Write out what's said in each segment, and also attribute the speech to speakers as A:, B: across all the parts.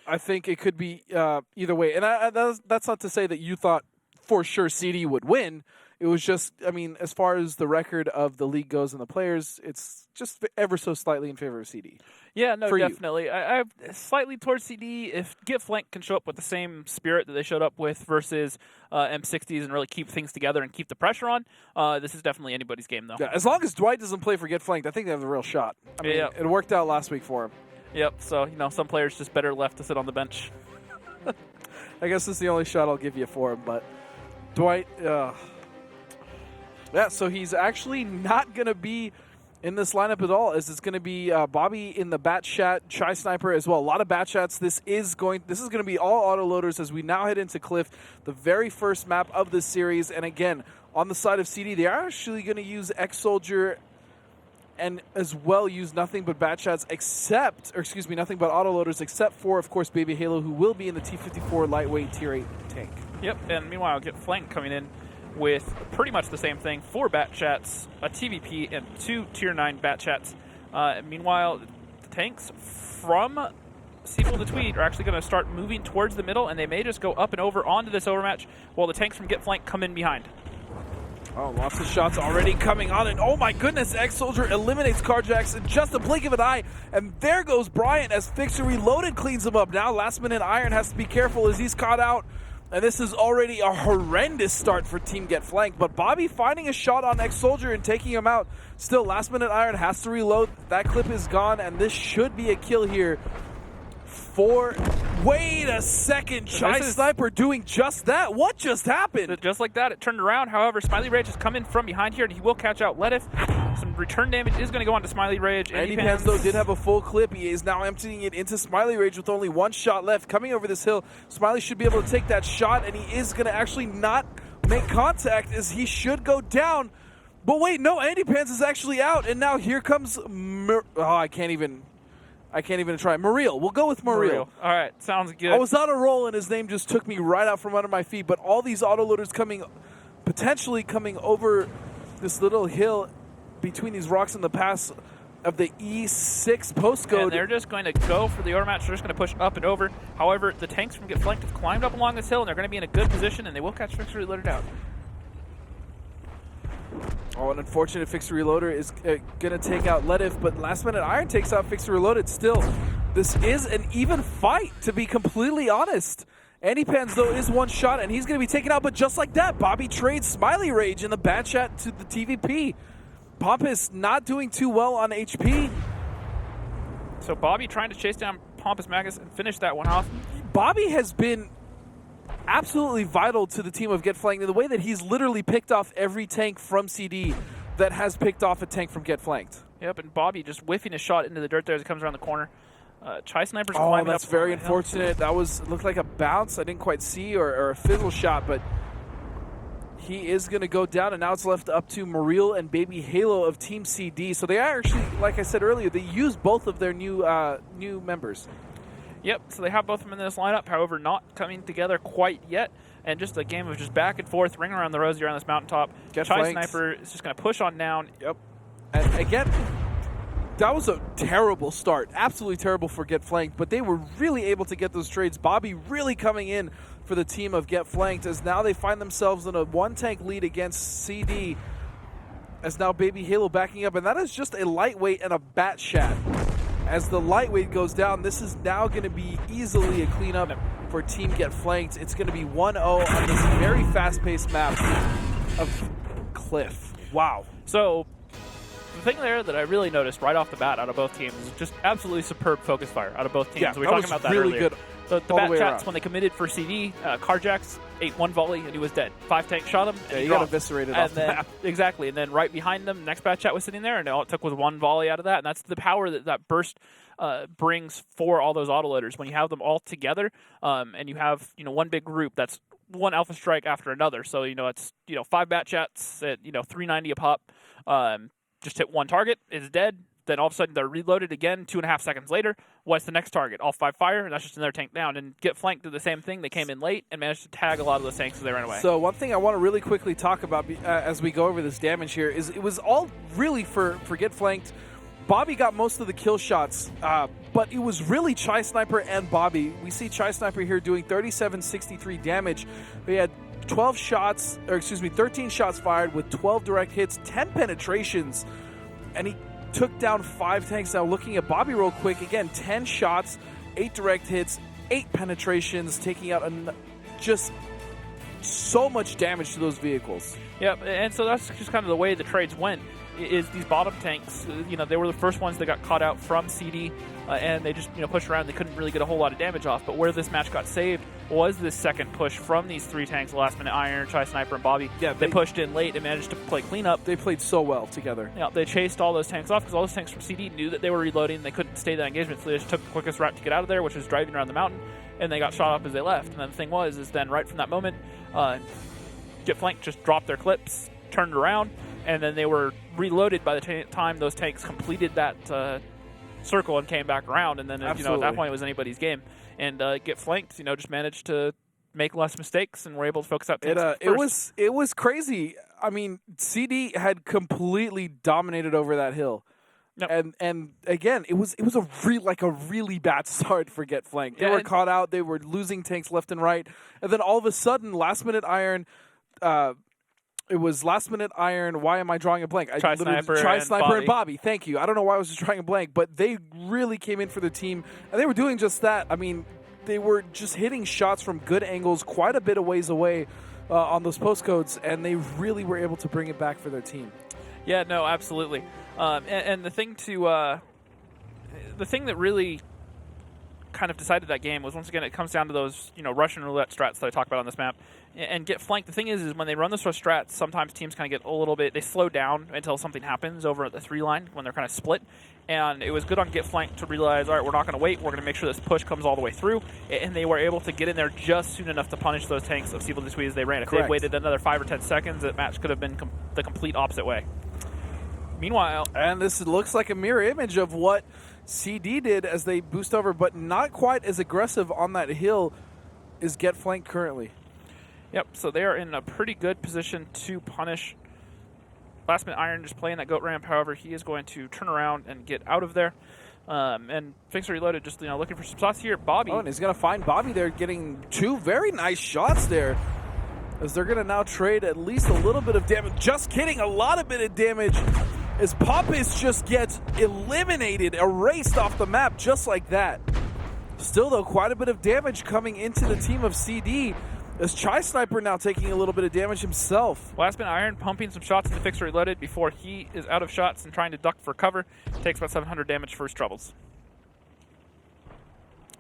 A: I think it could be either way. And that's not to say that you thought for sure CD would win. It was just, I mean, as far as the record of the league goes and the players, it's just ever so slightly in favor of CD.
B: Yeah, no,
A: for
B: definitely. I'm slightly towards CD. If Get Flank can show up with the same spirit that they showed up with versus M60s and really keep things together and keep the pressure on, this is definitely anybody's game, though.
A: Yeah, as long as Dwight doesn't play for Get Flanked, I think they have a real shot. I mean, it worked out last week for him.
B: Yep, so, some players just better left to sit on the bench.
A: I guess this is the only shot I'll give you for him, but Dwight, yeah, so he's actually not going to be in this lineup at all, as it's going to be Bobby in the bat chat, Chai Sniper as well. A lot of bat chats. This is going to be all autoloaders as we now head into Cliff, the very first map of this series. And again, on the side of CD, they are actually going to use X-Soldier and as well use nothing but bat chats nothing but autoloaders except for, of course, Baby Halo, who will be in the T-54 lightweight tier 8 tank.
B: Yep, and meanwhile, Get Flank coming in with pretty much the same thing, 4 bat chats, a TVP, and 2 tier 9 bat chats. Meanwhile, the tanks from Sequel to Tweed are actually going to start moving towards the middle, and they may just go up and over onto this overmatch while the tanks from Get Flank come in behind.
A: Oh, lots of shots already coming on, and oh my goodness, X-Soldier eliminates Carjax in just a blink of an eye, and there goes Bryant as Fixer Reloaded cleans him up. Now, last minute Iron has to be careful as he's caught out. And this is already a horrendous start for Team Get Flanked. But Bobby finding a shot on X-Soldier and taking him out. Still, last-minute Iron has to reload. That clip is gone, and this should be a kill here for... Wait a second. Chai Sniper doing just that. What just happened?
B: Just like that, it turned around. However, Smiley Rage has come in from behind here, and he will catch out Ledif. Some return damage is going to go on to Smiley Rage.
A: Andy Pans, though, did have a full clip. He is now emptying it into Smiley Rage with only one shot left. Coming over this hill, Smiley should be able to take that shot, and he is going to actually not make contact as he should go down. But wait, no, Andy Pans is actually out, and now here comes... I can't even try. Muriel. We'll go with Muriel.
B: All right, sounds good.
A: I was on a roll, and his name just took me right out from under my feet, but all these autoloaders potentially coming over this little hill between these rocks in the pass of the E6 postcode.
B: And they're just going to go for the overmatch. They're just going to push up and over. However, the tanks from Get Flanked have climbed up along this hill, and they're going to be in a good position, and they will catch Fixer Reloaded out.
A: Oh, an unfortunate Fixer Reloader is going to take out Ledif, but last minute Iron takes out Fixer Reloaded. Still, this is an even fight, to be completely honest. Andy Pans, though, is one shot, and he's going to be taken out, but just like that, Bobby trades Smiley Rage in the bad chat to the TVP. Pompous not doing too well on HP.
B: So Bobby trying to chase down Pompous Magus and finish that one off.
A: Bobby has been absolutely vital to the team of Get Flanked in the way that he's literally picked off every tank from CD that has picked off a tank from Get Flanked.
B: Yep, and Bobby just whiffing a shot into the dirt there as it comes around the corner. Chai Sniper's climbing up.
A: Oh, that's very unfortunate. That looked like a bounce. I didn't quite see, or a fizzle shot, but he is going to go down, and now it's left up to Muriel and Baby Halo of Team CD. So they are actually, like I said earlier, they use both of their new members.
B: Yep, so they have both of them in this lineup, however, not coming together quite yet. And just a game of just back and forth, ring around the rosy around this mountaintop. Chai Sniper is just going to push on down.
A: Yep. And again, that was a terrible start. Absolutely terrible for Get Flanked, but they were really able to get those trades. Bobby really coming in for the team of Get Flanked as now they find themselves in a one-tank lead against CD as now Baby Halo backing up. And that is just a lightweight and a bat chat. As the lightweight goes down, this is now going to be easily a cleanup for Team Get Flanked. It's going to be 1-0 on this very fast-paced map of Cliff. Wow.
B: So the thing there that I really noticed right off the bat out of both teams is just absolutely superb focus fire out of both teams.
A: Yeah,
B: we were talking about that
A: really
B: earlier.
A: Good.
B: The bat chats, when they committed for CD, Carjax ate one volley and he was dead. 5 tanks shot him.
A: And he got eviscerated off the map.
B: Exactly. And then right behind them, next bat chat was sitting there, and all it took was one volley out of that. And that's the power that burst brings for all those autoloaders. When you have them all together, and you have one big group that's one alpha strike after another. So it's 5 bat chats at 390 a pop. Just hit one target, is dead. Then all of a sudden they're reloaded again 2.5 seconds later. What's the next target? All 5 fire, and that's just another tank down. And Get Flanked did the same thing. They came in late and managed to tag a lot of those tanks as they ran away.
A: So one thing I want to really quickly talk about as we go over this damage here is it was all really for Get Flanked. Bobby got most of the kill shots but it was really Chai Sniper and Bobby. We see Chai Sniper here doing 3763 damage. He had 13 shots fired with 12 direct hits, 10 penetrations, and he took down 5 tanks. Now looking at Bobby real quick, again, 10 shots, 8 direct hits, 8 penetrations, taking out just so much damage to those vehicles.
B: Yep, and so that's just kind of the way the trades went. Is these bottom tanks, they were the first ones that got caught out from CD, and they just pushed around. They couldn't really get a whole lot of damage off. But where this match got saved was this second push from these 3 tanks: Last Minute Iron, Chai Sniper, and Bobby.
A: Yeah,
B: they pushed in late and managed to play cleanup.
A: They played so well together.
B: Yeah, they chased all those tanks off because all those tanks from CD knew that they were reloading and they couldn't stay that engagement, so they just took the quickest route to get out of there, which was driving around the mountain, and they got shot up as they left. And then the thing is then right from that moment, Get Flanked just dropped their clips, turned around, and then they were reloaded by the time those tanks completed that circle and came back around. And then at that point it was anybody's game. And Get Flanked, just managed to make less mistakes and were able to focus out tanks first.
A: It was crazy. I mean, CD had completely dominated over that hill. Yep. And again, it was a really bad start for Get Flanked. They were caught out. They were losing tanks left and right. And then all of a sudden, Last Minute Iron. It was Last Minute Iron. Why am I drawing a blank?
B: Chai Sniper
A: and Bobby. Thank you. I don't know why I was just drawing a blank, but they really came in for the team, and they were doing just that. I mean, they were just hitting shots from good angles, quite a bit of ways away on those postcodes, and they really were able to bring it back for their team.
B: Yeah, no, absolutely. And the thing that really kind of decided that game was, once again, it comes down to those Russian roulette strats that I talk about on this map. And Get Flanked, the thing is when they run those strats, sometimes teams kind of get a little bit, they slow down until something happens over at the 3 line when they're kind of split. And it was good on Get Flanked to realize, all right, we're not going to wait, we're going to make sure this push comes all the way through. And they were able to get in there just soon enough to punish those tanks of Steeple Sweet as they ran. If they had waited another 5 or 10 seconds, that match could have been the complete opposite way. Meanwhile,
A: and this looks like a mirror image of what CD did as they boost over, but not quite as aggressive on that hill is Get Flanked currently.
B: Yep, so they are in a pretty good position to punish Last Minute Iron just playing that goat ramp. However, he is going to turn around and get out of there. And Fixer Reloaded just looking for some shots here. Bobby.
A: Oh, and he's going to find Bobby there, getting 2 very nice shots there, as they're going to now trade at least a little bit of damage. Just kidding, a lot of bit of damage, as Poppis just gets eliminated, erased off the map just like that. Still, though, quite a bit of damage coming into the team of CD, as Chai Sniper now taking a little bit of damage himself.
B: Last Minute Iron pumping some shots into Fixer Reloaded before he is out of shots and trying to duck for cover. Takes about 700 damage for his troubles.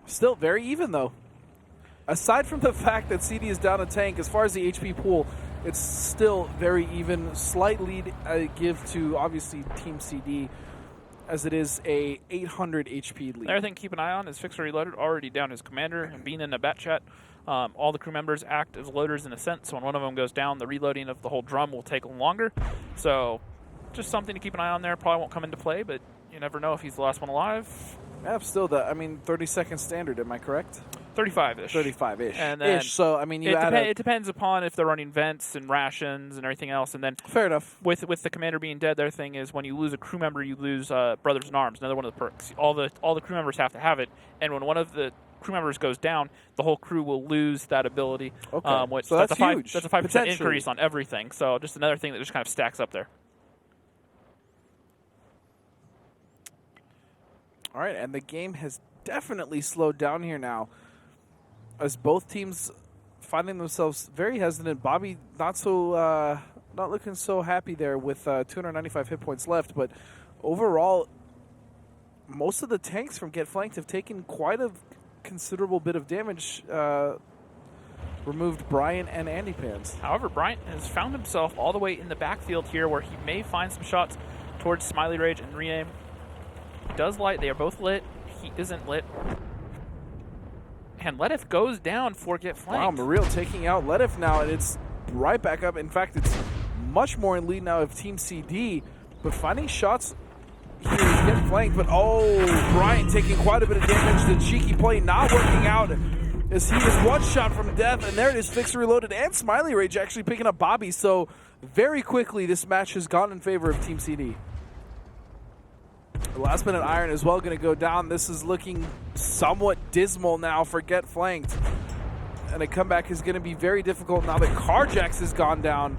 A: Still very even, though. Aside from the fact that CD is down a tank, as far as the HP pool, it's still very even. Slight lead I give to, obviously, Team CD, as it is a 800 HP lead.
B: The other thing to keep an eye on is Fixer Reloaded already down his commander and being in a bat chat. All the crew members act as loaders in a sense, so when one of them goes down, the reloading of the whole drum will take longer. So just something to keep an eye on there. Probably won't come into play, but you never know if he's the last one alive.
A: Yeah, still, 30-second standard, am I correct?
B: 35-ish.
A: 35-ish.
B: And then
A: so,
B: it depends upon if they're running vents and rations and everything else. And then
A: fair enough.
B: With the commander being dead, their thing is when you lose a crew member, you lose Brothers in Arms, another one of the perks. All the crew members have to have it, and when one of the crew members goes down, the whole crew will lose that ability.
A: Okay. So that's huge.
B: That's a 5% increase on everything. So just another thing that just kind of stacks up there.
A: All right, and the game has definitely slowed down here now, as both teams finding themselves very hesitant. Bobby not looking so happy there with 295 hit points left, but overall, most of the tanks from Get Flanked have taken quite a considerable bit of damage. Removed Bryant and Andy Pans.
B: However, Bryant has found himself all the way in the backfield here, where he may find some shots towards Smiley Rage and Re-Aim. He does light. They are both lit. He isn't lit. And Ledif goes down for Get Flanked.
A: Wow, Mariel taking out Ledif now, and it's right back up. In fact, it's much more in lead now of Team CD, but finding shots here is Get Flanked. But Bryant taking quite a bit of damage. The cheeky play not working out, as he is one shot from death, and there it is, Fixer Reloaded and Smiley Rage actually picking up Bobby. So very quickly, this match has gone in favor of Team CD. Last minute iron as well going to go down. This is looking somewhat dismal now for Get Flanked. And a comeback is going to be very difficult now that Carjax has gone down.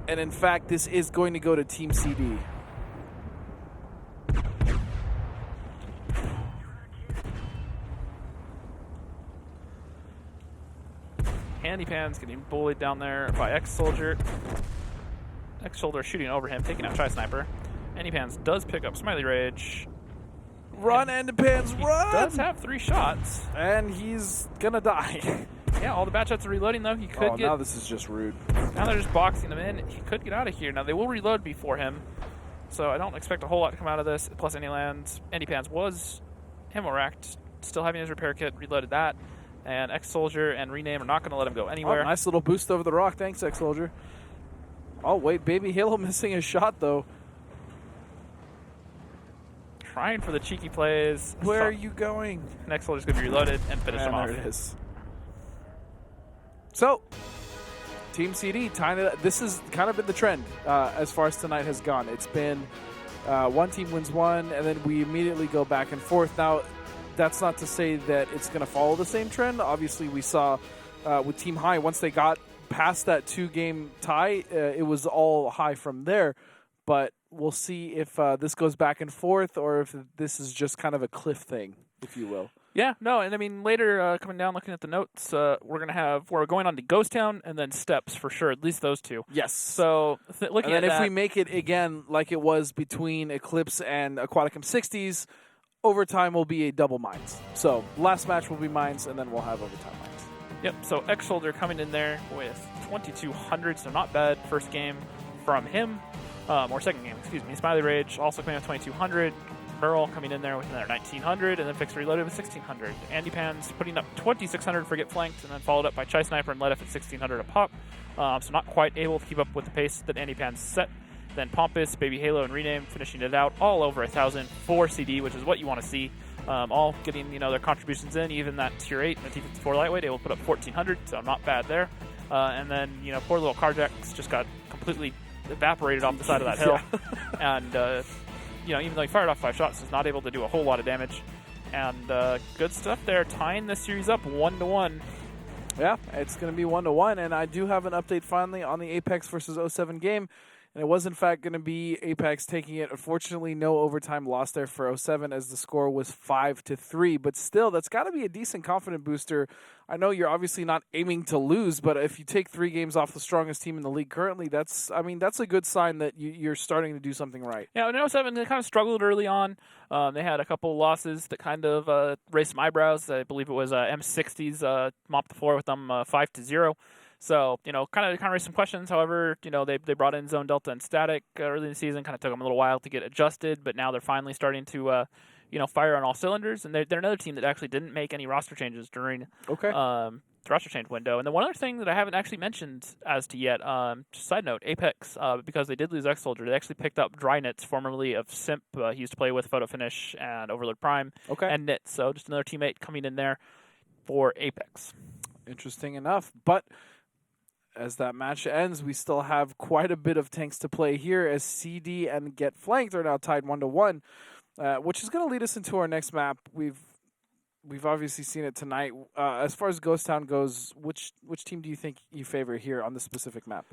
A: And in fact, this is going to go to Team CD.
B: Handypan's getting bullied down there by X-Soldier. X-Soldier shooting over him, taking out Tri-Sniper. Handypans does pick up Smiley Rage.
A: Run, Handypans, run!
B: Does have 3 shots.
A: And he's going to die.
B: Yeah, all the batch shots are reloading, though. He could get...
A: now this is just rude.
B: Now they're just boxing him in. He could get out of here. Now, they will reload before him. So I don't expect a whole lot to come out of this. Plus, Handypans was ammo-racked, still having his repair kit, reloaded that. And X-Soldier and Rename are not going to let him go anywhere.
A: Oh, nice little boost over the rock. Thanks, X-Soldier. Oh, wait. Baby Halo missing his shot, though.
B: Trying for the cheeky plays.
A: Where are you going?
B: X-Soldier's going to be reloaded and finish him off.
A: There it is. So, Team CD, this has kind of been the trend as far as tonight has gone. It's been one team wins one, and then we immediately go back and forth. Now, that's not to say that it's going to follow the same trend. Obviously, we saw with Team High, once they got past that 2-game tie, it was all high from there. But we'll see if this goes back and forth or if this is just kind of a cliff thing, if you will.
B: Yeah, no, and I mean, later, coming down, looking at the notes, we're going on to Ghost Town and then Steps for sure, at least those 2.
A: Yes.
B: So, looking at that...
A: if we make it, again, like it was between Eclipse and Aquaticum 60s, overtime will be a double mines. So, last match will be mines, and then we'll have overtime mines.
B: Yep, so X-Shoulder coming in there with 2,200, so not bad first game from him. Or second game, excuse me. Smiley Rage also coming with 2,200. Merle coming in there with another 1,900, and then Fixer Reloaded with 1,600. Andy Pan's putting up 2,600 for Get Flanked, and then followed up by Chai Sniper and Let F at 1,600 a pop. So not quite able to keep up with the pace that Andy Pan's set. Then Pompous, Baby Halo, and Rename finishing it out all over 1,000 for CD, which is what you want to see. All getting their contributions in, even that Tier 8 and the T-54 Lightweight able to put up 1,400, so not bad there. And then poor little Carjax just got completely evaporated off the side of that hill. And even though he fired off 5 shots, was not able to do a whole lot of damage. And good stuff there, tying the series up 1-1.
A: Yeah, it's going to be 1-1, and I do have an update finally on the Apex versus 07 game. And it was, in fact, going to be Apex taking it. Unfortunately, no overtime loss there for 07 as the score was 5-3. But still, that's got to be a decent confident booster. I know you're obviously not aiming to lose, but if you take 3 games off the strongest team in the league currently, that's a good sign that you're starting to do something right.
B: Yeah, in 07, they kind of struggled early on. They had a couple losses that kind of raised some eyebrows. I believe it was M60s mopped the floor with them 5-0. So, kind of raised some questions. However, they brought in Zone Delta and Static early in the season. Kind of took them a little while to get adjusted, but now they're finally starting to, fire on all cylinders. And they're another team that actually didn't make any roster changes during the roster change window. And then one other thing that I haven't actually mentioned as to yet, just side note, Apex, because they did lose X-Soldier, they actually picked up Drynitz, formerly of Simp. He used to play with Photo Finish and Overlord Prime and Nit. So just another teammate coming in there for Apex.
A: Interesting enough. But as that match ends, we still have quite a bit of tanks to play here as CD and Get Flanked are now tied 1-1, which is going to lead us into our next map. We've obviously seen it tonight. As far as Ghost Town goes, which team do you think you favor here on this specific map?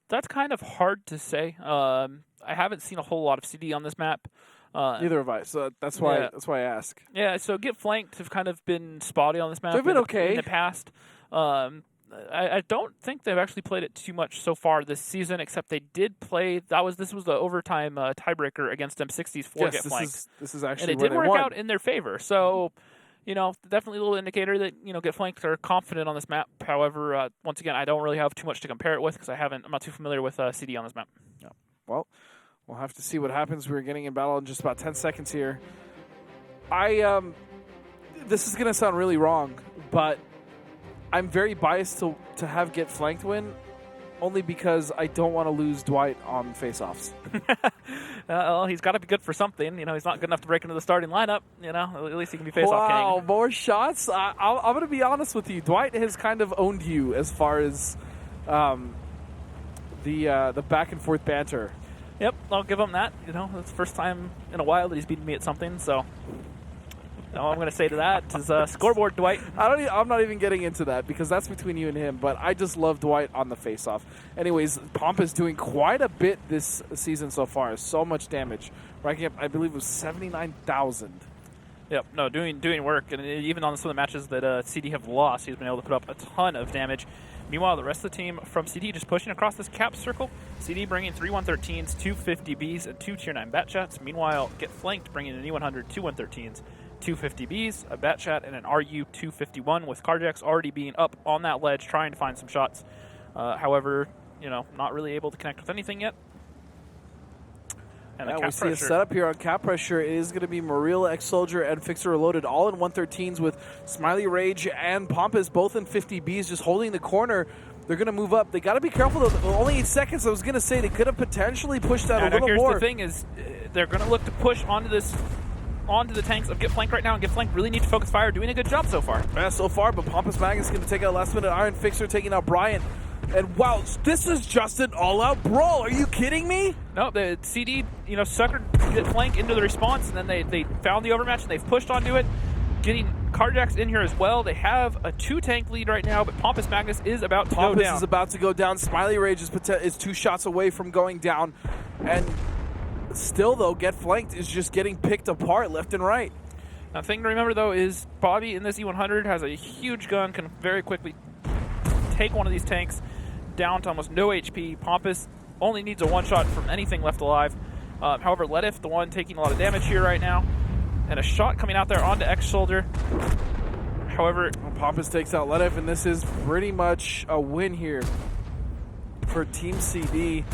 B: That's kind of hard to say. I haven't seen a whole lot of CD on this map.
A: Neither have I, so that's why I ask.
B: Yeah, so Get Flanked have kind of been spotty on this map.
A: They've been okay
B: in the past. I don't think they've actually played it too much so far this season, except they did play. This was the overtime tiebreaker against M60s for Get Flanked.
A: This is actually
B: and it did work
A: won.
B: out in their favor. So, definitely a little indicator that Get Flanked are confident on this map. However, once again, I don't really have too much to compare it with because I'm not too familiar with CD on this map.
A: Yeah. Well, we'll have to see what happens. We're getting in battle in just about 10 seconds here. This is gonna sound really wrong, but I'm very biased to have Get Flanked win, only because I don't want to lose Dwight on face-offs.
B: Well, he's got to be good for something. He's not good enough to break into the starting lineup. At least he can be face-off king.
A: Wow, more shots? I'm going to be honest with you. Dwight has kind of owned you as far as the back-and-forth banter.
B: Yep, I'll give him that. You know, it's the first time in a while that he's beaten me at something, so all I'm going to say to that is scoreboard, Dwight.
A: I'm not even getting into that because that's between you and him, but I just love Dwight on the face-off. Anyways, Pomp is doing quite a bit this season so far. So much damage. Ranking up, I believe it was 79,000.
B: Yep, no, doing work. And even on some of the matches that CD have lost, he's been able to put up a ton of damage. Meanwhile, the rest of the team from CD just pushing across this cap circle. CD bringing 3 113s, 2 50Bs, and 2 Tier 9 Batchats. Meanwhile, Get Flanked bringing an E100, 2 113s, 2 50Bs, a Batchat, and an RU 251, with Carjax already being up on that ledge trying to find some shots. However, not really able to connect with anything yet.
A: And we see a setup here on cap pressure. It is going to be Marilla, X-Soldier, and Fixer Reloaded, all in 113s with Smiley Rage and Pompous both in 50Bs, just holding the corner. They're going to move up. They got to be careful, though. Only 8 seconds. I was going to say they could have potentially pushed that a little more.
B: Here's the thing is they're going to look to push onto the tanks of Get Flanked right now, and Get Flanked really need to focus fire, doing a good job so far.
A: Yeah, so far, but Pompous Magnus is going to take out last minute Iron Fixer, taking out Bryant. And wow, this is just an all-out brawl. Are you kidding me?
B: No, the CD, suckered Get Flank into the response, and then they found the overmatch, and they've pushed onto it, getting Carjax in here as well. They have a 2-tank lead right now, but Pompous Magnus is about to go down.
A: Pompous is about to go down. Smiley Rage is 2 shots away from going down. And still, though, Get Flanked is just getting picked apart left and right.
B: Now, the thing to remember, though, is Bobby in this E100 has a huge gun, can very quickly take one of these tanks down to almost no HP. Pompous only needs a 1-shot from anything left alive. However, Letif, the one taking a lot of damage here right now, and a shot coming out there onto X-Shoulder. However,
A: Pompous takes out Letif, and this is pretty much a win here for Team CD,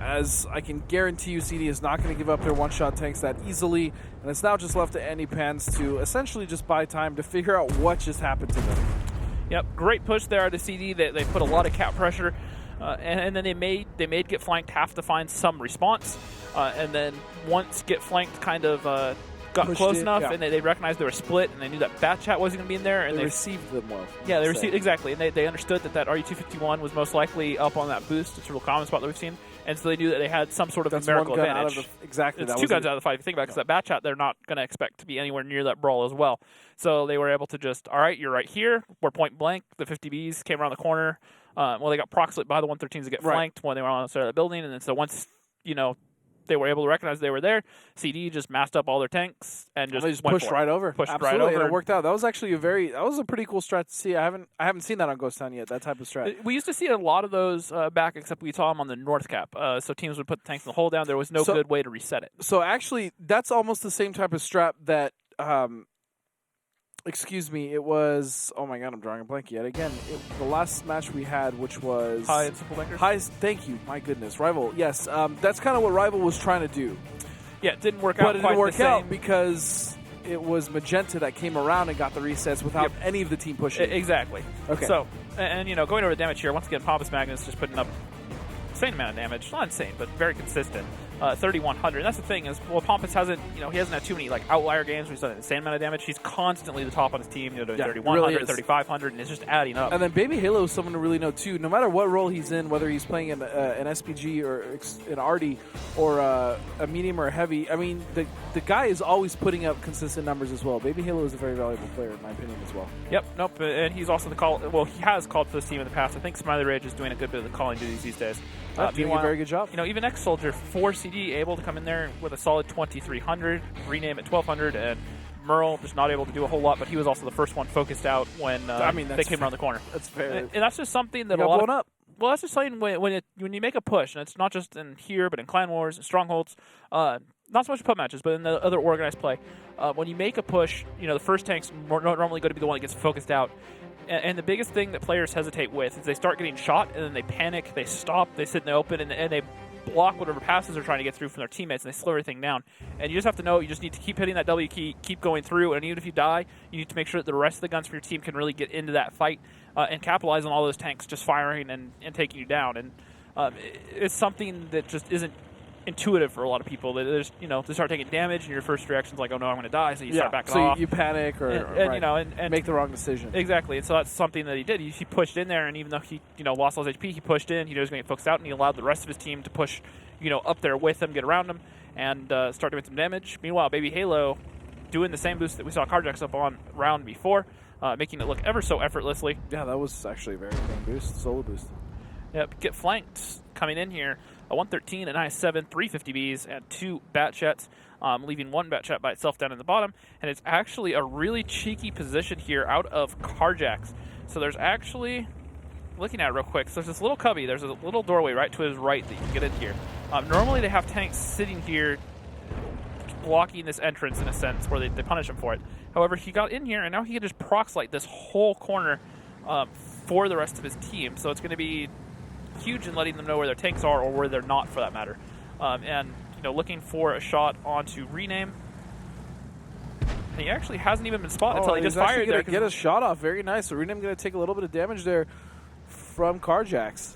A: as I can guarantee you CD is not going to give up their 1-shot tanks that easily, and it's now just left to Andy Pans to essentially just buy time to figure out what just happened to them.
B: Yep, great push there to CD. They put a lot of cap pressure, and then they made Get Flanked have to find some response. And then once Get Flanked kind of got
A: pushed
B: close
A: it,
B: enough,
A: yeah.
B: and they recognized they were split, and they knew that Batchat wasn't going to be in there, and
A: they received them well.
B: Yeah, they received exactly, and they understood that RU-251 was most likely up on that boost. It's a real common spot that we've seen, and so they knew that they had some sort of numerical advantage.
A: Exactly,
B: it's 2 guns out of the 5. If you think about it, because that Batchat they're not going to expect to be anywhere near that brawl as well. So they were able to just, all right, you're right here. We're point blank. The 50Bs came around the corner. They got proxed by the 113s to get flanked when they were on the side of the building, and then so once they were able to recognize they were there, CD just masked up all their tanks and just went
A: pushed right over.
B: Pushed
A: Absolutely,
B: right over.
A: And it worked out. That was actually that was a pretty cool strat to see. I haven't seen that on Ghost Town yet, that type of strat.
B: We used to see a lot of those back, except we saw them on the North Cap. So teams would put the tanks in the hole down. There was no good way to reset it.
A: So actually, that's almost the same type of strat that excuse me, it was, oh my god, I'm drawing a blank yet again. The last match we had, which was
B: High and Simple Bankers?
A: Thank you, my goodness. Rival, yes. That's kind of what Rival was trying to do.
B: Yeah, it didn't work out.
A: But it didn't work out because it was Magenta that came around and got the resets without any of the team pushing.
B: Exactly.
A: Okay.
B: So, and going over the damage here, once again, Pompous Magnus just putting up insane amount of damage. Not insane, but very consistent. 3,100. And that's the thing is, Pompous hasn't, he hasn't had too many outlier games where he's done an insane amount of damage. He's constantly the top on his team, doing 3,100,
A: really
B: 3,500, and it's just adding up.
A: And then Baby Halo is someone to really know too. No matter what role he's in, whether he's playing an SPG or an RD or a medium or a heavy, I mean, the guy is always putting up consistent numbers as well. Baby Halo is a very valuable player in my opinion as well.
B: Yep, nope, and he's also he has called for this team in the past. I think Smiley Rage is doing a good bit of the calling duties these days.
A: Doing a very good job.
B: Even X-Soldier for CD able to come in there with a solid 2,300, rename at 1,200, and Merle just not able to do a whole lot, but he was also the first one focused out when they came around the corner.
A: That's fair.
B: And that's just something that
A: blown up.
B: Well, that's just something when you make a push, and it's not just in here, but in Clan Wars and Strongholds, not so much put matches, but in the other organized play, when you make a push, the first tank's normally going to be the one that gets focused out. And the biggest thing that players hesitate with is they start getting shot, and then they panic, they stop, they sit in the open, and they block whatever passes they're trying to get through from their teammates, and they slow everything down. And you just have to know you just need to keep hitting that W key, keep going through, and even if you die, you need to make sure that the rest of the guns from your team can really get into that fight and capitalize on all those tanks just firing and taking you down. And it's something that just isn't intuitive for a lot of people. They start taking damage, and your first reaction is like, "Oh no, I'm going to die." So you start backing off.
A: So you panic or and make the wrong decision.
B: Exactly, and so that's something that he did. He pushed in there, and even though he lost all his HP, he pushed in. He knew he was going to get focused out, and he allowed the rest of his team to push up there with them, get around them, and start doing some damage. Meanwhile, Baby Halo doing the same boost that we saw Carjax up on round before, making it look ever so effortlessly.
A: Yeah, that was actually a very clean boost, solo boost.
B: Yep, get flanked coming in here. A 113, an I7, 350 Bs, and 2 Batchets, leaving 1 Batchet by itself down in the bottom. And it's actually a really cheeky position here out of Carjax. So there's actually, looking at it real quick, so there's this little cubby. There's a little doorway right to his right that you can get in here. Normally they have tanks sitting here blocking this entrance in a sense where they punish him for it. However, he got in here and now he can just prox light this whole corner for the rest of his team. So it's going to be huge in letting them know where their tanks are or where they're not, for that matter. And looking for a shot onto Rename. And he actually hasn't even been spotted until he just fired there.
A: Get a shot off. Very nice. So Rename going to take a little bit of damage there from Carjax.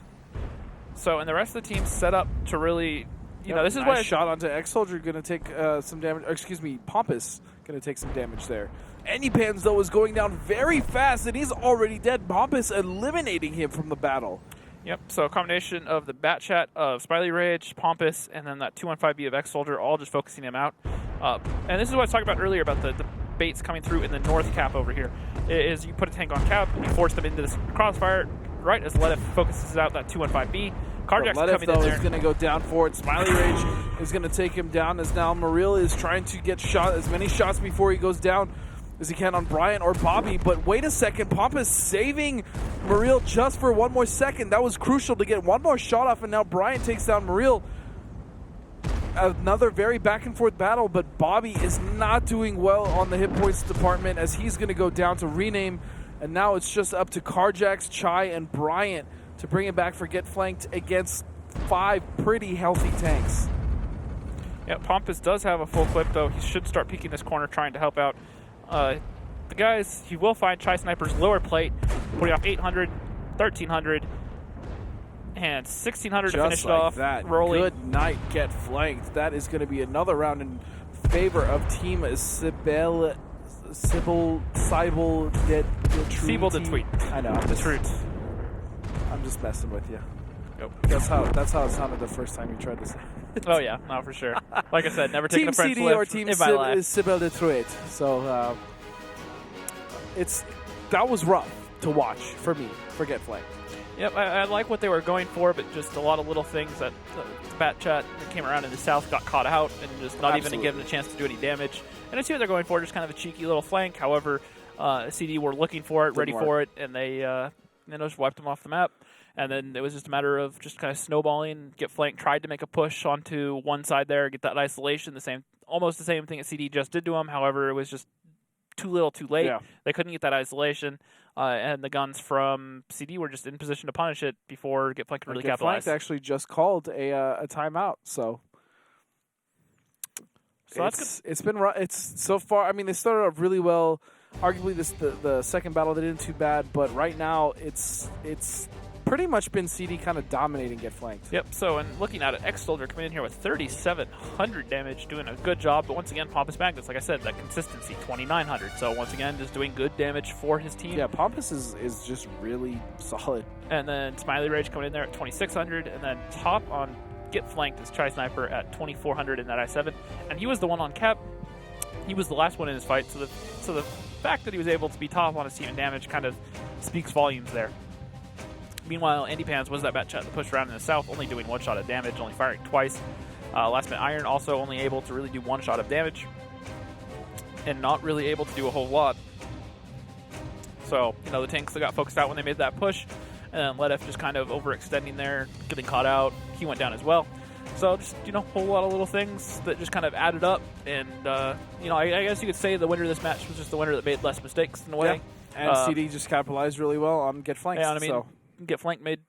B: So, and the rest of the team set up to really, this is
A: nice
B: why I
A: shot onto X-Soldier going to take some damage. Excuse me, Pompous going to take some damage there. Anypans, though, is going down very fast, and he's already dead. Pompous eliminating him from the battle.
B: Yep, so a combination of the Batchat of Smiley Rage, Pompous, and then that 215B of X-Soldier, all just focusing him out. And this is what I was talking about earlier about the baits coming through in the north cap over here, is you put a tank on cap, you force them into this crossfire, right as Ledif focuses out that 215B. Carjax coming
A: though,
B: in there.
A: Is going to go down for it. Smiley Rage is going to take him down as now Maril is trying to get shot as many shots before he goes down as he can on Brian or Bobby. But wait a second, Pompous saving Maril just for one more second. That was crucial to get one more shot off, and now Brian takes down Maril. Another very back and forth battle, but Bobby is not doing well on the hit points department as he's going to go down to Rename. And now it's just up to Carjax, Chai, and Bryant to bring it back for Get Flanked against 5 pretty healthy tanks.
B: Yeah, Pompous does have a full clip, though. He should start peeking this corner, trying to help out. The guys, he will find Chai Sniper's lower plate, putting off 800, 1300, and 1600 to finish
A: like
B: off.
A: That.
B: Rolling.
A: Good night, Get Flanked. That is going to be another round in favor of Team Sibyl
B: the tweet.
A: I know. I'm just messing with you.
B: Yep.
A: That's how it sounded the first time you tried to say it.
B: Oh yeah, no, for sure. Like I said, never taken a French
A: CD
B: lift
A: or Team
B: in my life.
A: Sibyl the Tweet. So that was rough to watch for me for Get Flanked.
B: Yep, I like what they were going for, but just a lot of little things that the Batchat that came around in the south got caught out and just not even given a chance to do any damage. And I see what they're going for, just kind of a cheeky little flank. However, CD were looking for it, ready for it, and they just wiped them off the map. And then it was just a matter of just kind of snowballing. Get Flanked tried to make a push onto one side there, get that isolation, almost the same thing that CD just did to him. However, it was just too little, too late.
A: Yeah.
B: They couldn't get that isolation, and the guns from CD were just in position to punish it before Get Flanked could really capitalize.
A: Get Flanked actually just called a timeout, so it's been so far. I mean, they started off really well. Arguably, the second battle they didn't too bad, but right now it's pretty much been CD kind of dominating Get Flanked.
B: Yep, so and looking at it, X-Soldier coming in here with 3,700 damage, doing a good job, but once again, Pompous Magnus, like I said, that consistency, 2,900, so once again, just doing good damage for his team.
A: Yeah, Pompous is just really solid.
B: And then Smiley Rage coming in there at 2,600, and then top on Get Flanked is Chai Sniper at 2,400 in that I7, and he was the one on cap. He was the last one in his fight, so the fact that he was able to be top on his team in damage kind of speaks volumes there. Meanwhile, Andy Pans was that Batchat that pushed around in the south, only doing one shot of damage, only firing twice. Last Man Iron also only able to really do one shot of damage, and not really able to do a whole lot. So, the tanks that got focused out when they made that push, and Ledif just kind of overextending there, getting caught out. He went down as well. So just, a whole lot of little things that just kind of added up. And, I guess you could say the winner of this match was just the winner that made less mistakes in a way.
A: Yeah. And CD just capitalized really well on Get Flanked.
B: Yeah, I mean, Get Flanked made,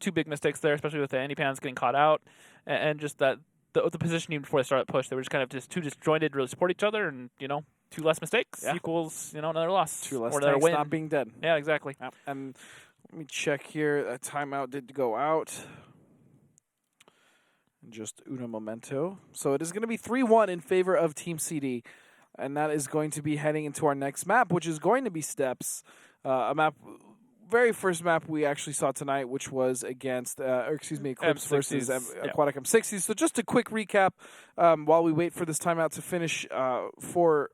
B: 2 big mistakes there, especially with the Andy Pans getting caught out. And just that the positioning before they started push, they were just kind of just too disjointed, really support each other. And, 2 less mistakes equals, another loss.
A: 2 less
B: or
A: tanks
B: win.
A: not being dead.
B: Yeah, exactly.
A: Yeah. And let me check here. A timeout did go out. Just una momento. So it is going to be 3-1 in favor of Team CD. And that is going to be heading into our next map, which is going to be Steps. A map very first map we actually saw tonight, which was against, Eclipse versus Aquatic M60s. So just a quick recap while we wait for this timeout to finish for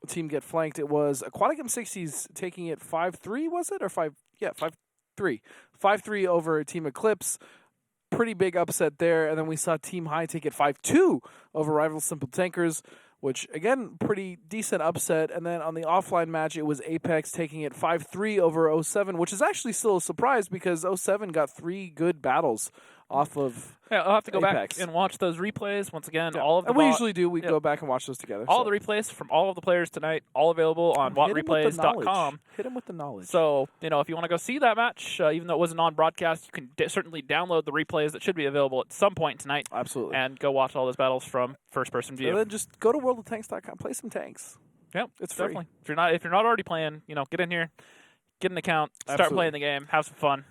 A: Team Get Flanked. It was Aquatic M60s taking it 5-3, was it? Or 5? Yeah, 5-3. 5-3 over Team Eclipse. Pretty big upset there. And then we saw Team High take it 5-2 over Rival Simple Tankers, which, again, pretty decent upset. And then on the offline match, it was Apex taking it 5-3 over 07, which is actually still a surprise because 07 got 3 good battles off of
B: I'll have to go
A: Apex.
B: back and watch those replays. Once again, all of the
A: and we usually do. We go back and watch those together.
B: All the replays from all of the players tonight, all available on whatreplays.com.
A: Hit him with the knowledge.
B: So, if you want to go see that match, even though it wasn't on broadcast, you can certainly download the replays that should be available at some point tonight.
A: Absolutely.
B: And go watch all those battles from first-person view.
A: And then just go to worldoftanks.com, play some tanks.
B: Yep,
A: it's free.
B: Definitely. If you're not already playing, get in here, get an account, start playing the game, have some fun.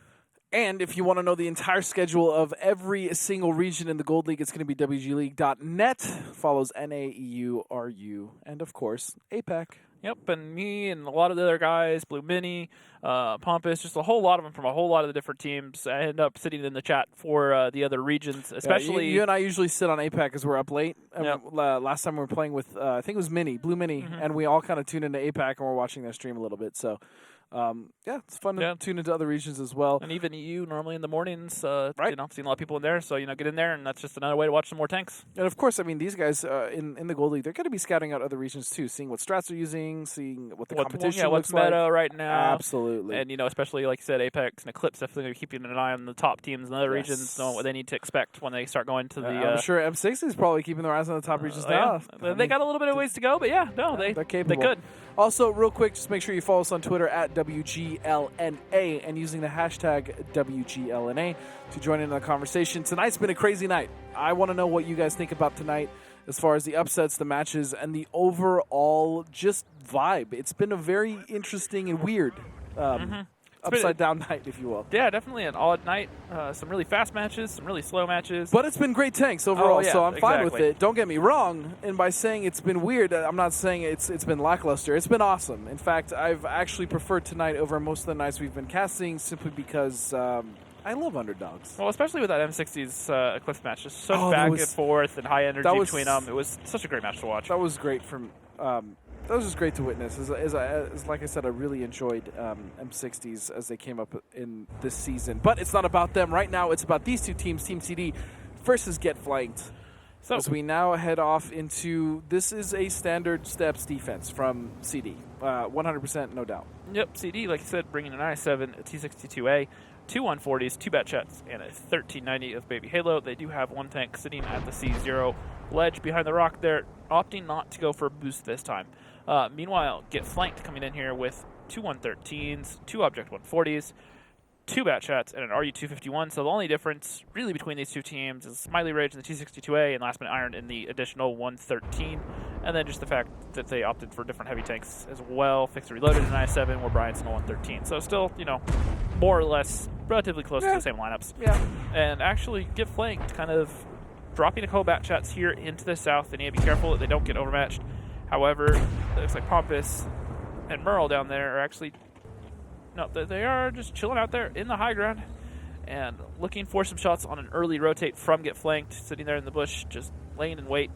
A: And if you want to know the entire schedule of every single region in the Gold League, it's going to be WGLeague.net. Follows NA, EU, RU, and of course, APAC.
B: Yep, and me and a lot of the other guys, Blue Mini, Pompous, just a whole lot of them from a whole lot of the different teams. I end up sitting in the chat for the other regions, especially.
A: You and I usually sit on APAC because we're up late.
B: Yep.
A: Last time we were playing with, I think it was Blue Mini, and we all kind of tune into APAC and we're watching their stream a little bit. So, it's fun to tune into other regions as well.
B: And even EU normally in the mornings,
A: right?
B: Seeing a lot of people in there. So, get in there, and that's just another way to watch some more tanks.
A: And of course, these guys in the Gold League, they're going to be scouting out other regions too, seeing what strats are using, seeing what the competition looks
B: what's meta
A: like.
B: right now.
A: Absolutely.
B: And, especially like you said, Apex and Eclipse definitely going to be keeping an eye on the top teams in other regions, knowing what they need to expect when they start going to the.
A: I'm sure M60 is probably keeping their eyes on the top regions now.
B: Yeah. They got a little bit of ways to go, but they're capable. They could.
A: Also, real quick, just make sure you follow us on Twitter at WGLNA and using the hashtag WGLNA to join in the conversation. Tonight's been a crazy night. I want to know what you guys think about tonight as far as the upsets, the matches, and the overall just vibe. It's been a very interesting and weird upside-down night, if you will.
B: Yeah, definitely an odd night. Some really fast matches, some really slow matches.
A: But it's been great tanks overall, so I'm fine with it. Don't get me wrong. And by saying it's been weird, I'm not saying it's been lackluster. It's been awesome. In fact, I've actually preferred tonight over most of the nights we've been casting simply because I love underdogs.
B: Well, especially with that M60's Eclipse match. Just so back and forth and high energy between them. It was such a great match to watch.
A: That was great that was just great to witness. As like I said, I really enjoyed M60s as they came up in this season. But it's not about them. Right now, it's about these two teams, Team CD versus Get Flanked. So as we now head off into, this is a standard steps defense from CD. 100%, no doubt.
B: Yep, CD, like I said, bringing an i7, a T62A, 2 140s, 2 bat chats, and a 1390 of Baby Halo. They do have one tank sitting at the C0 ledge behind the rock there, opting not to go for a boost this time. Meanwhile, Get Flanked coming in here with 2 113s, 2 Object 140s, 2 bat chats, and an RU-251. So the only difference really between these two teams is Smiley Rage and the T62A and Last Minute Iron in the additional 113. And then just the fact that they opted for different heavy tanks as well. Fixer Reloaded in i7, where Bryant's in the 113. So still, more or less relatively close to the same lineups.
A: Yeah.
B: And actually Get Flanked kind of dropping a couple bat chats here into the south. They need to be careful that they don't get overmatched. However, it looks like Pompous and Merle down there are actually... No, they are just chilling out there in the high ground and looking for some shots on an early rotate from Get Flanked, sitting there in the bush, just laying in wait.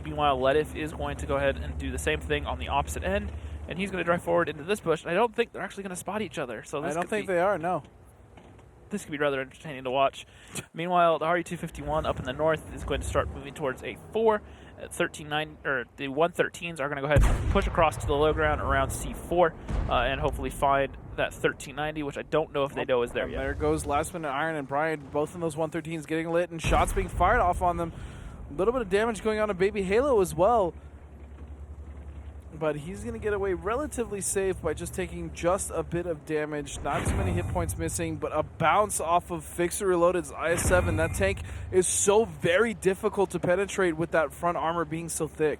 B: Meanwhile, Ledif is going to go ahead and do the same thing on the opposite end, and he's going to drive forward into this bush. And I don't think they're actually going to spot each other. So
A: I don't think they are, no.
B: This could be rather entertaining to watch. Meanwhile, the RU-251 up in the north is going to start moving towards a 4. At 13.9, or the 113s are going to go ahead and push across to the low ground around C4 and hopefully find that 1390, which I don't know if they know is there yet.
A: There goes Last Minute Iron and Brian, both in those 113s getting lit and shots being fired off on them. A little bit of damage going on to Baby Halo as well. But he's going to get away relatively safe by just taking just a bit of damage. Not too many hit points missing, but a bounce off of Fixer Reloaded's IS-7. That tank is so very difficult to penetrate with that front armor being so thick.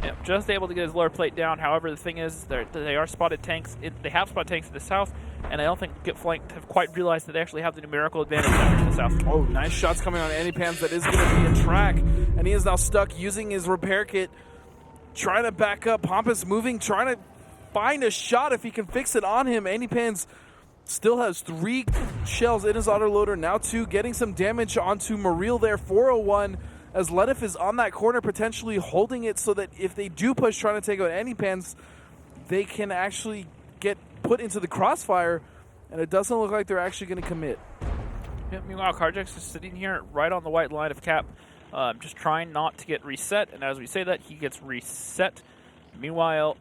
B: Yeah, just able to get his lower plate down. However, the thing is, they are spotted tanks. They have spotted tanks to the south, and I don't think Get Flanked have quite realized that they actually have the numerical advantage down to the south.
A: Oh, nice shots coming on Anipans. That is going to be a track, and he is now stuck using his repair kit. Trying to back up, Pompous moving, trying to find a shot if he can fix it on him. Anypans still has 3 shells in his autoloader, now 2, getting some damage onto Maril there. 401 as Ledif is on that corner, potentially holding it so that if they do push trying to take out Anypans, they can actually get put into the crossfire, and it doesn't look like they're actually going to commit.
B: Yeah, meanwhile, Carjax is sitting here right on the white line of cap, just trying not to get reset, and as we say that, he gets reset. Meanwhile,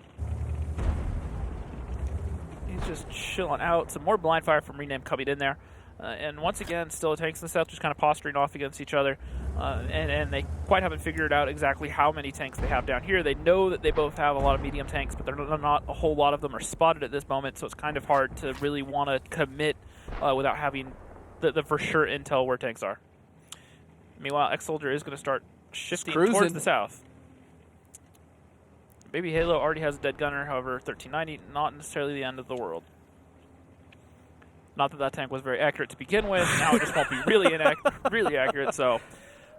B: he's just chilling out. Some more blind fire from Rename coming in there. And once again, still the tanks in the south just kind of posturing off against each other. And they quite haven't figured out exactly how many tanks they have down here. They know that they both have a lot of medium tanks, but they're not a whole lot of them are spotted at this moment, so it's kind of hard to really want to commit without having the for sure intel where tanks are. Meanwhile, X-Soldier is going to start shifting towards the south. Baby Halo already has a dead gunner, however, 1390, not necessarily the end of the world. Not that that tank was very accurate to begin with, now it just won't be really accurate, so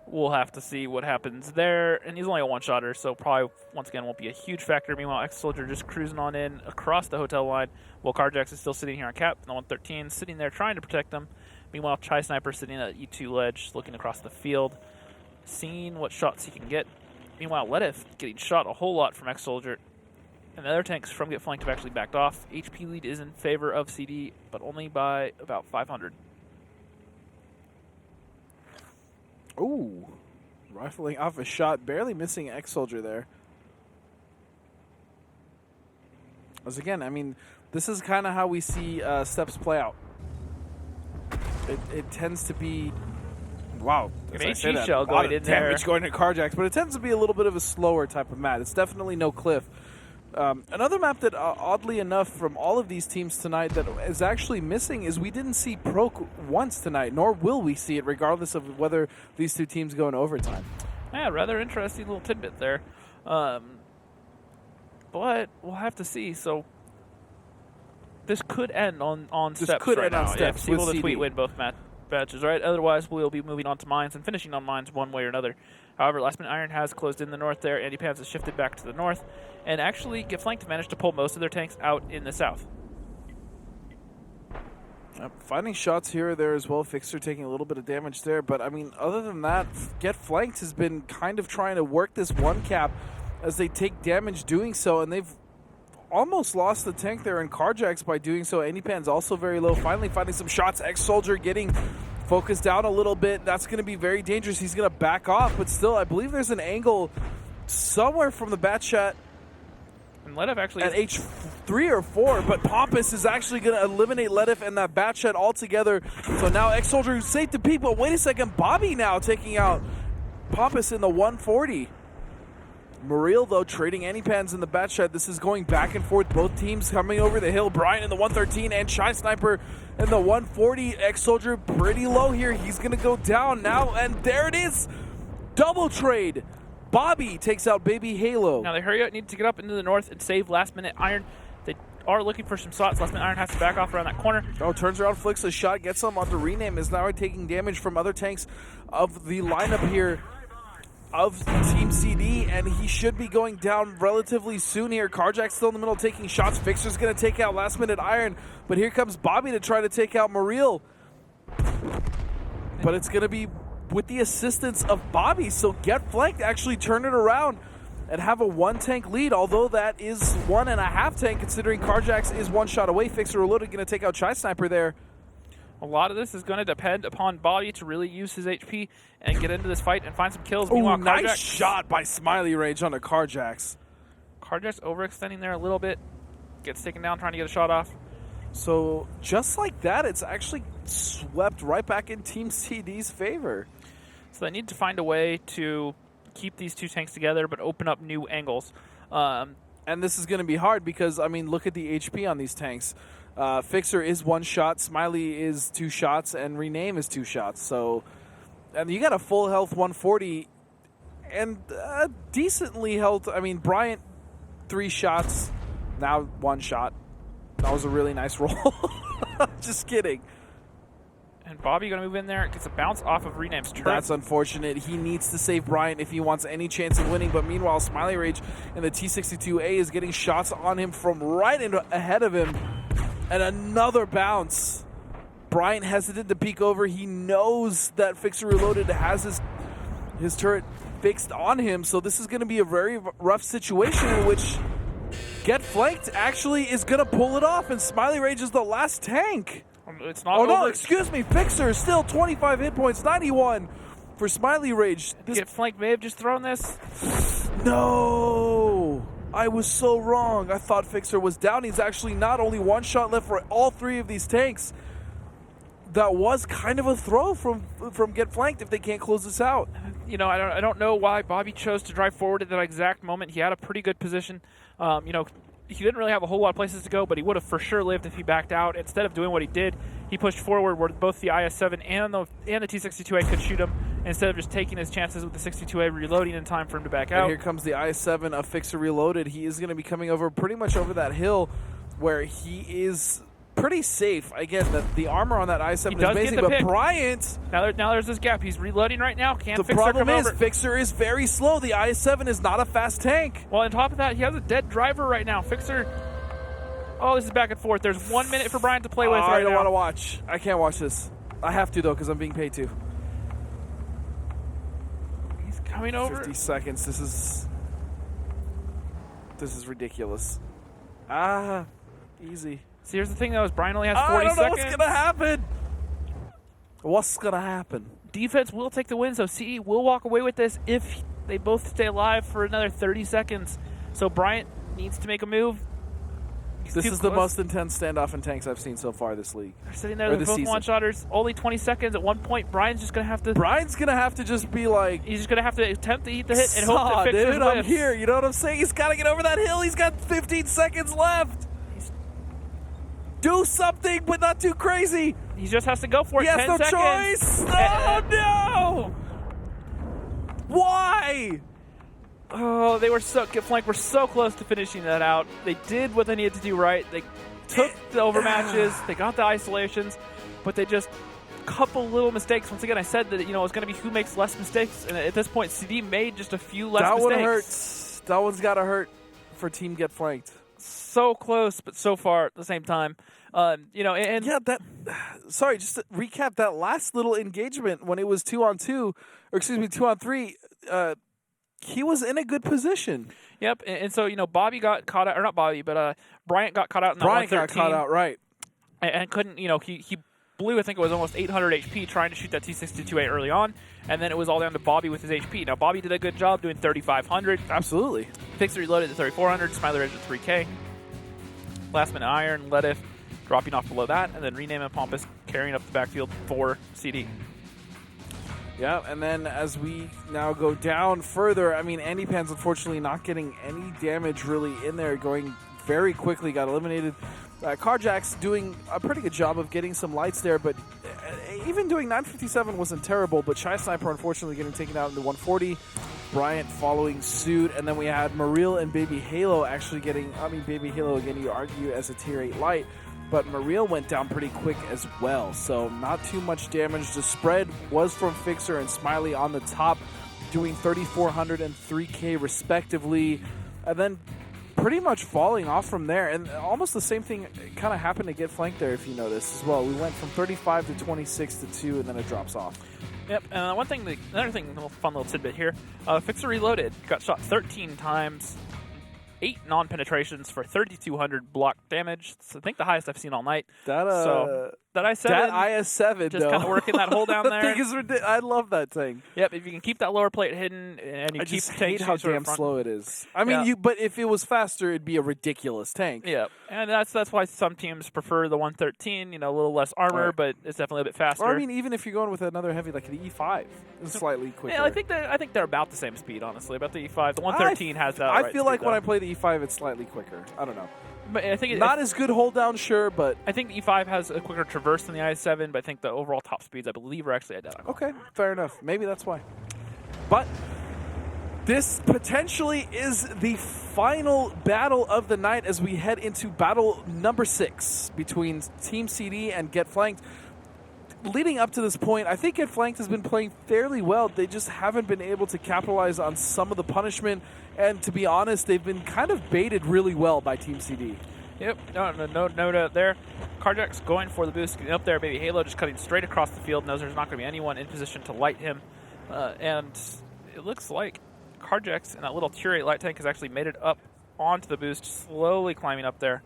B: we'll have to see what happens there. And he's only a one-shotter, so probably, once again, won't be a huge factor. Meanwhile, X-Soldier just cruising on in across the hotel line, while Carjax is still sitting here on cap, and the 113 sitting there trying to protect them. Meanwhile, Chai Sniper sitting at E2 ledge, looking across the field, seeing what shots he can get. Meanwhile, Ledif getting shot a whole lot from X-Soldier. And the other tanks from Get Flanked have actually backed off. HP lead is in favor of CD, but only by about 500.
A: Ooh, rifling off a shot, barely missing X-Soldier there. As again, I mean, this is kind of how we see steps play out. It tends to be, wow,
B: an HE shell going in there.
A: Damage going to Carjax, but it tends to be a little bit of a slower type of map. It's definitely no cliff. Another map that, oddly enough, from all of these teams tonight that is actually missing is we didn't see Proc once tonight, nor will we see it, regardless of whether these two teams go in overtime.
B: Yeah, rather interesting little tidbit there. But we'll have to see. So this could end on
A: this
B: steps
A: could
B: right
A: end
B: now.
A: on steps.
B: Yeah,
A: With
B: the
A: CD.
B: tweet win both matches, right? Otherwise, we'll be moving on to mines and finishing on mines one way or another. However, Last Minute Iron has closed in the north there. Andy Pans has shifted back to the north. And actually, Get Flanked managed to pull most of their tanks out in the south.
A: Finding shots here or there as well. Fixer taking a little bit of damage there. But, I mean, other than that, Get Flanked has been kind of trying to work this one cap as they take damage doing so. And they've almost lost the tank there in Carjax by doing so. Anypan's also very low. Finally finding some shots. X-Soldier getting focused down a little bit. That's going to be very dangerous. He's going to back off. But still, I believe there's an angle somewhere from the bat shot.
B: And Ledif actually
A: at H3 or 4, but Pompous is actually going to eliminate Ledif and that bat shed altogether. So now X-Soldier who's safe to peek, but wait a second, Bobby now taking out Pompous in the 140. Maril, though, trading Anypans in the bat shed. This is going back and forth. Both teams coming over the hill. Brian in the 113 and Chai Sniper in the 140. X-Soldier pretty low here. He's going to go down now, and there it is. Double trade. Bobby takes out Baby Halo.
B: Now they need to get up into the north and save Last Minute Iron. They are looking for some shots. Last Minute Iron has to back off around that corner.
A: Oh, turns around, flicks a shot, gets him onto Rename, is now taking damage from other tanks of the lineup here of Team CD, and he should be going down relatively soon here. Carjack's still in the middle taking shots. Fixer's going to take out Last Minute Iron, but here comes Bobby to try to take out Maril. But it's going to be with the assistance of Bobby, so Get Flanked actually turn it around and have a one-tank lead, although that is 1.5 tank, considering Carjax is one shot away. Fixer Reloaded going to take out Chai Sniper there.
B: A lot of this is going to depend upon Bobby to really use his HP and get into this fight and find some kills.
A: Ooh, nice shot by Smiley Rage on a Carjax.
B: Carjax overextending there a little bit. Gets taken down trying to get a shot off.
A: So just like that, it's actually swept right back in Team CD's favor.
B: So they need to find a way to keep these two tanks together but open up new angles.
A: And this is going to be hard because, I mean, look at the HP on these tanks. Fixer is 1 shot, Smiley is 2 shots, and Rename is 2 shots. So, and you got a full health 140 and decently health. I mean, Bryant 3 shots, now 1 shot. That was a really nice roll. Just kidding.
B: And Bobby going to move in there. Gets a bounce off of Rename's turret.
A: That's unfortunate. He needs to save Bryant if he wants any chance of winning. But meanwhile, Smiley Rage in the T62A is getting shots on him from right ahead of him. And another bounce. Bryant hesitant to peek over. He knows that Fixer Reloaded has his turret fixed on him. So this is going to be a very rough situation in which Get Flanked actually is going to pull it off. And Smiley Rage is the last tank.
B: It's not
A: no,
B: over.
A: excuse me. Fixer is still 25 hit points, 91 for Smiley Rage.
B: Get Flanked may have just thrown this.
A: No, I was so wrong. I thought Fixer was down. He's actually not. Only one shot left for all three of these tanks. That was kind of a throw from Get Flanked if they can't close this out.
B: You know, I don't know why Bobby chose to drive forward at that exact moment. He had a pretty good position. You know, he didn't really have a whole lot of places to go, but he would have for sure lived if he backed out. Instead of doing what he did, he pushed forward where both the IS-7 and the T-62A could shoot him, instead of just taking his chances with the 62A reloading in time for him to back out.
A: And here comes the IS-7 of Fixer Reloaded. He is going to be coming over pretty much over that hill where he is pretty safe. Again, the armor on that IS-7 is amazing, but Bryant...
B: Now there's this gap. He's reloading right now. Can't Fixer come over?
A: The problem is, Fixer is very slow. The IS-7 is not a fast tank.
B: Well, on top of that, he has a dead driver right now. Fixer... Oh, this is back and forth. There's 1 minute for Bryant to play with right now.
A: I don't want to watch. I can't watch this. I have to, though, because I'm being paid to.
B: He's coming over.
A: 50 seconds. This is ridiculous. Easy.
B: See, here's the thing, though, is Bryant only has 40
A: seconds. I don't know
B: seconds.
A: what's going to happen. What's going to happen?
B: Defense will take the win, so CE will walk away with this if they both stay alive for another 30 seconds. So Bryant needs to make a move.
A: This is the most intense standoff in tanks I've seen so far this league.
B: They're sitting there, they're both one-shotters. Only 20 seconds. At one point, Brian's just going to have to...
A: Brian's going to have to just be like...
B: He's just going to have to attempt to eat the hit and hope that Fixer
A: dude, I'm here. You know what I'm saying? He's got to get over that hill. He's got 15 seconds left. Do something, but not too crazy.
B: He just has to go for it.
A: He has no choice. Oh, no. Why?
B: Oh, they were Get Flanked were so close to finishing that out. They did what they needed to do right. They took the overmatches. They got the isolations, but they just couple little mistakes. Once again, I said that, you know, it's going to be who makes less mistakes, and at this point, CD made just a few less mistakes.
A: That one hurts. That one's got to hurt for Team Get Flanked.
B: So close, but so far at the same time. You know, and
A: yeah, sorry, just to recap that last little engagement when it was 2-on-2, or excuse me, 2-on-3. He was in a good position.
B: Yep, and so, you know, Bobby got caught out, or not Bobby, but Bryant got caught out in that 113.
A: Bryant got caught out, right.
B: And couldn't, you know, he blew, I think it was almost 800 HP trying to shoot that T-62A early on, and then it was all down to Bobby with his HP. Now, Bobby did a good job doing 3,500.
A: Absolutely.
B: Fixer reloaded at 3,400, Smiley Rage at 3K. Last minute Iron, Ledif dropping off below that, and then Rename and Pompous carrying up the backfield for CD.
A: Yeah, and then as we now go down further, I mean, Andy Pan's unfortunately not getting any damage really in there, going very quickly, got eliminated. Carjack's doing a pretty good job of getting some lights there, but even doing 957 wasn't terrible, but Shy Sniper unfortunately getting taken out into 140. Bryant following suit, and then we had Mariel and Baby Halo actually getting, I mean, Baby Halo, again, you argue as a tier 8 light, but Mariel went down pretty quick as well, so not too much damage. The spread was from Fixer and Smiley on the top, doing 3,400 and 3K respectively, and then pretty much falling off from there. And almost the same thing kind of happened to Get Flanked there, if you notice as well. We went from 35 to 26 to 2, and then it drops off.
B: Yep. Another thing, a fun little tidbit here. Fixer Reloaded got shot 13 times, 8 non-penetrations for 3,200 block damage. So I think the highest I've seen all night. That IS-7, just kind of working that hole down there.
A: Thing is ridiculous. I love that thing.
B: Yep, if you can keep that lower plate hidden and you keep
A: hate how damn slow it is. I mean, but if it was faster, it'd be a ridiculous tank.
B: Yeah, and that's why some teams prefer the 113. You know, a little less armor, but it's definitely a bit faster.
A: Or I mean, even if you're going with another heavy like the E5, it's slightly quicker.
B: Yeah, I think they're about the same speed, honestly. About the E5, the 113 has that.
A: I feel like when I play the E5, it's slightly quicker. I don't know.
B: But I think
A: not as good hold down, sure, but
B: I think the E5 has a quicker traverse than the IS-7, but I think the overall top speeds, I believe, are actually identical.
A: Okay, fair enough. Maybe that's why. But this potentially is the final battle of the night as we head into battle number 6 between Team CD and Get Flanked. leading up to this point, I think Get Flanked has been playing fairly well. They just haven't been able to capitalize on some of the punishment. And to be honest, they've been kind of baited really well by Team CD.
B: Yep, no doubt there. Carjack's going for the boost, getting up there. Baby Halo just cutting straight across the field, knows there's not going to be anyone in position to light him. And it looks like Carjack's in that little Tier 8 light tank has actually made it up onto the boost, slowly climbing up there.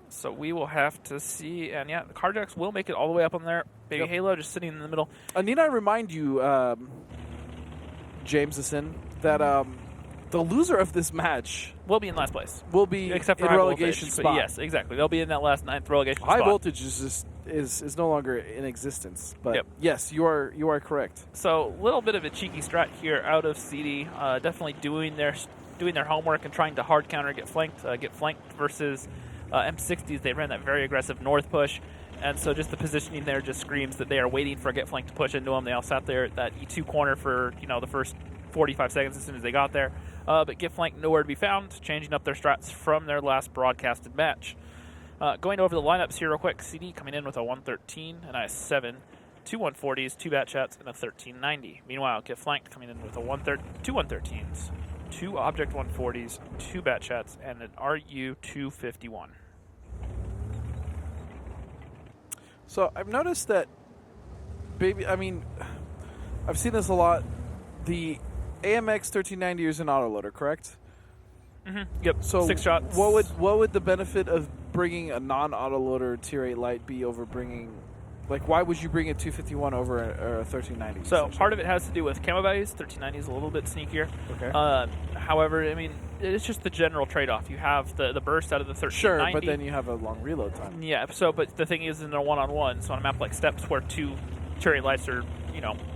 B: So we will have to see. And yeah, the Carjacks will make it all the way up on there. Baby Halo just sitting in the middle.
A: Need I remind you, Jameson, that the loser of this match
B: will be in last place.
A: Will be
B: except for
A: in
B: high
A: relegation
B: voltage,
A: spot.
B: Yes, exactly. They'll be in that last 9th relegation
A: high
B: spot.
A: voltage is no longer in existence. But yes, you are correct.
B: So a little bit of a cheeky strat here out of CD. Definitely doing their homework and trying to hard counter, get flanked versus M60s. They ran that very aggressive north push. And so just the positioning there just screams that they are waiting for Get Flanked to push into them. They all sat there at that E2 corner for the first 45 seconds as soon as they got there. But Get Flanked nowhere to be found, changing up their strats from their last broadcasted match. Going over the lineups here real quick. CD coming in with a 113, an IS-7, 2 140s, 2 bat chats, and a 1390. Meanwhile, Get Flanked coming in with two 113s, 2 object 140s, 2 bat chats, and an RU-251.
A: So I've noticed that, I've seen this a lot. The AMX 1390 is an autoloader, correct?
B: Mm-hmm. Yep.
A: So
B: 6 shots.
A: What would the benefit of bringing a non-autoloader Tier 8 light be over bringing? Like, why would you bring a 251 over a 1390?
B: So part of it has to do with camo values. 1390 is a little bit sneakier.
A: Okay.
B: However, it's just the general trade-off. You have the burst out of the 1390.
A: Sure, but then you have a long reload time.
B: Yeah. So, but the thing is, in a one-on-one, so on a map like Steps, where 2 Tier 8 lights are,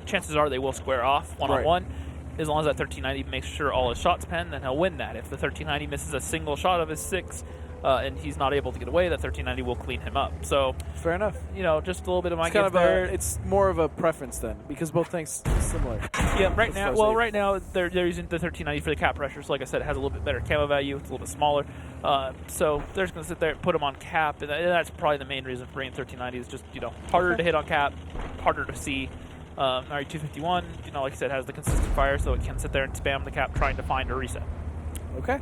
B: chances are they will square off one-on-one. Right. As long as that 1390 makes sure all his shots pen, then he'll win that. If the 1390 misses a single shot of his 6, and he's not able to get away, that 1390 will clean him up. So
A: fair enough.
B: Just a little bit of my
A: guess
B: there.
A: It's more of a preference then, because both things are similar.
B: Yeah, right now they're using the 1390 for the cap pressure. So like I said, it has a little bit better camo value. It's a little bit smaller. So they're just going to sit there and put them on cap, and that's probably the main reason for bringing 1390 is just harder to hit on cap, harder to see. RU-251, like I said, has the consistent fire, so it can sit there and spam the cap trying to find a reset.
A: Okay.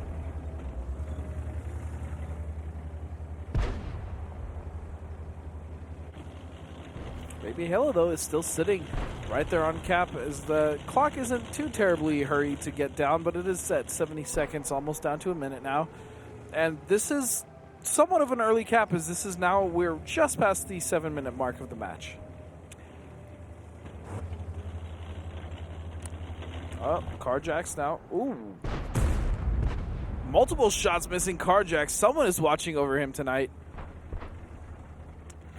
A: Baby Halo, though, is still sitting right there on cap as the clock isn't too terribly hurried to get down, but it is at 70 seconds, almost down to a minute now. And this is somewhat of an early cap, as this is now, we're just past the 7-minute mark of the match. Oh, Carjacks now. Ooh. Multiple shots missing Carjacks. Someone is watching over him tonight.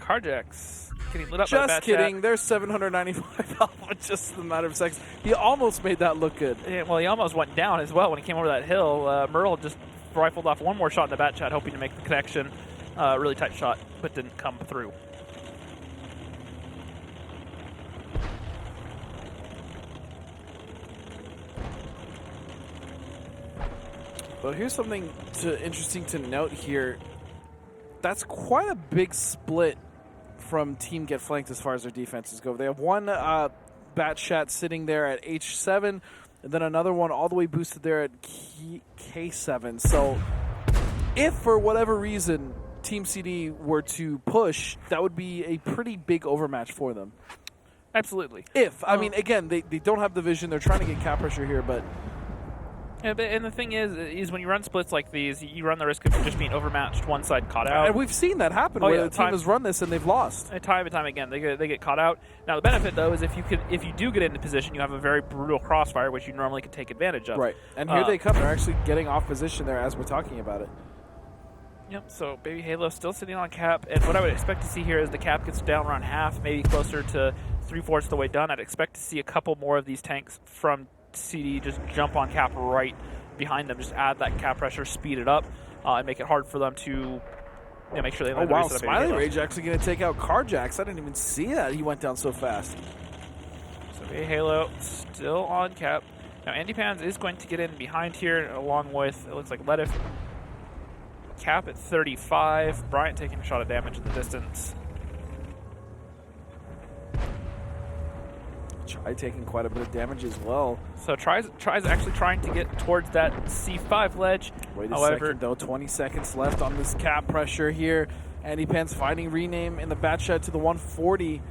B: Carjacks getting lit up
A: just
B: by
A: kidding. There's 795 health in just a matter of seconds. He almost made that look good.
B: Yeah, well, he almost went down as well when he came over that hill. Merle just rifled off one more shot in the bat chat, hoping to make the connection. Really tight shot, but didn't come through.
A: But here's something interesting to note here. That's quite a big split from Team Get Flanked as far as their defenses go. They have one bat chat sitting there at H7, and then another one all the way boosted there at K7. So if for whatever reason Team CD were to push, that would be a pretty big overmatch for them.
B: Absolutely.
A: Again, they don't have the vision. They're trying to get cap pressure here, but...
B: And the thing is when you run splits like these, you run the risk of just being overmatched, one side caught out.
A: And we've seen that happen where the team has run this and they've lost.
B: Time and time again, they get caught out. Now the benefit though is if you do get into position, you have a very brutal crossfire, which you normally can take advantage of.
A: Right. And here they come. They're actually getting off position there as we're talking about it.
B: Yep. So Baby Halo still sitting on cap, and what I would expect to see here is the cap gets down around half, maybe closer to 3/4 the way done. I'd expect to see a couple more of these tanks from CD just jump on cap right behind them, just add that cap pressure, speed it up, and make it hard for them to make sure they land the reset.
A: Smiley Rage actually going to take out Carjacks. I didn't even see that. He went down so fast.
B: So Baby Halo still on cap. Now Andy Pans is going to get in behind here along with, it looks like Letif. Cap at 35. Bryant taking a shot of damage in the distance.
A: taking quite a bit of damage as well.
B: So tries actually trying to get towards that C5 ledge.
A: Wait a
B: However,
A: second, though. 20 seconds left on this cap pressure here. Andy Pan's finding rename in the bat shed to the 140.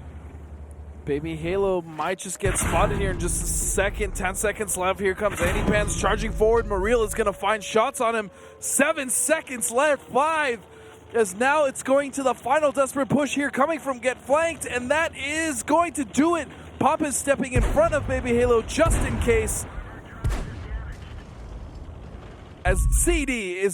A: Baby Halo might just get spotted here in just a second. 10 seconds left. Here comes Andy Pan's charging forward. Mariel is going to find shots on him. 7 seconds left. 5. As now it's going to the final desperate push here coming from Get Flanked. And that is going to do it. Pop is stepping in front of Baby Halo just in case. As CD is